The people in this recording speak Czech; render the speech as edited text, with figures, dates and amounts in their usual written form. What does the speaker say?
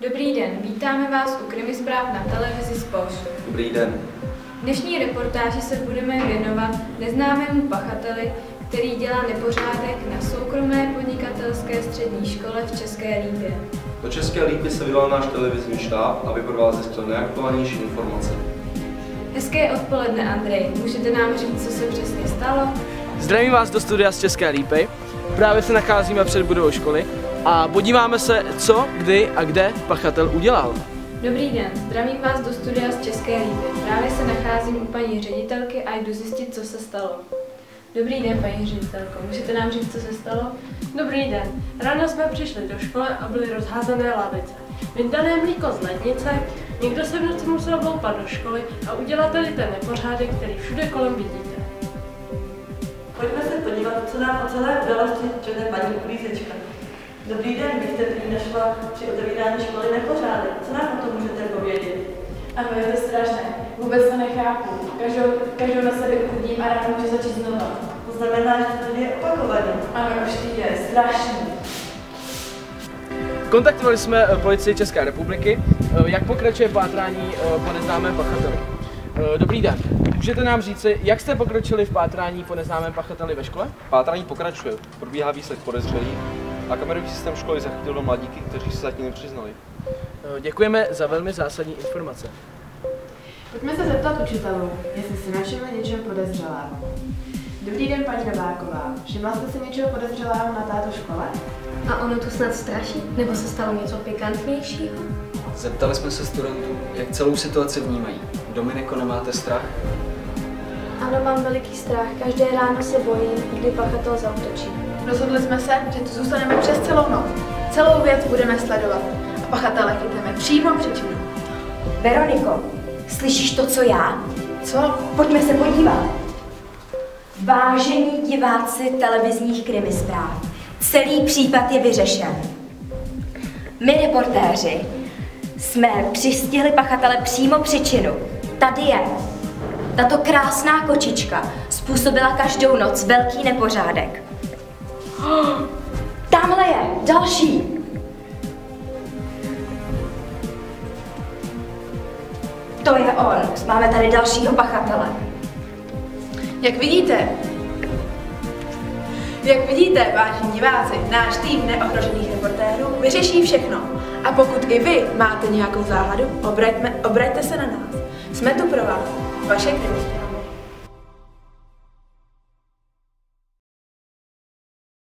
Dobrý den, vítáme vás u Krimi zpráv na televizi Sport. Dobrý den. V dnešní reportáži se budeme věnovat neznámému pachateli, který dělá nepořádek na soukromé podnikatelské střední škole v České Lípě. Do České Lípy se vydal náš televizní štáb, aby pro vás zjistil nejaktuálnější informace. Hezké odpoledne, Andrej. Můžete nám říct, co se přesně stalo? Zdravím vás do studia z České Lípy. Právě se nacházíme před budovou školy a podíváme se, co, kdy a kde pachatel udělal. Dobrý den, zdravím vás do studia z České Lípy. Právě se nacházím u paní ředitelky a jdu zjistit, co se stalo. Dobrý den, paní ředitelko. Můžete nám říct, co se stalo? Dobrý den. Ráno jsme přišli do školy a byly rozházené lavice. Vyndané mlíko z lednice, někdo se v noci musel vloupat do školy a udělat tady ten nepořádek, který všude kolem vidíte. Pojďme se podívat, co nám o celé události čte paní uklízečka. Dobrý den, vy jste prý našla při otevírání školy nepořádek. Co nám o tom můžete povědět? Ano, je to strašné. Vůbec to nechápu. Každou na sebe uvidím a ráno můžu začít znova. To znamená, že to tady je opakovaně. Ano, už to je strašný. Kontaktovali jsme policii České republiky, jak pokračuje pátrání po neznámém pachateli. Dobrý den, můžete nám říci, jak jste pokročili v pátrání po neznámém pachateli ve škole? Pátrání pokračuje, probíhá výslech podezřelých a kamerový systém školy zachytil dva mladíky, kteří se zatím nepřiznali. Děkujeme za velmi zásadní informace. Pojďme se zeptat učitelů, jestli si našli něčem podezřelého. Dobrý den, paní Nováková. Všimla jste si něčeho podezřelého na této škole? A ono tu snad straší? Nebo se stalo něco pikantnějšího? Zeptali jsme se studentů, jak celou situaci vnímají. Dominiko, nemáte strach? Ano, mám veliký strach. Každé ráno se bojím, kdy pachatel zaútočí. Rozhodli jsme se, že tu zůstaneme přes celou noc. Celou věc budeme sledovat a pachatele chytneme přímo příčinu. Veroniko, slyšíš to, co já? Co? Pojďme se podívat. Vážení diváci televizních krimi zpráv, celý případ je vyřešen. My reportéři jsme přistihli pachatele přímo při činu. Tady je. Tato krásná kočička způsobila každou noc velký nepořádek. Tamhle je, další. To je on. Máme tady dalšího pachatele. Jak vidíte, vážení diváci, náš tým neohrožených reportérů vyřeší všechno. A pokud i vy máte nějakou záhadu, obraťte se na nás. Jsme tu pro vás. Vaše Krimi.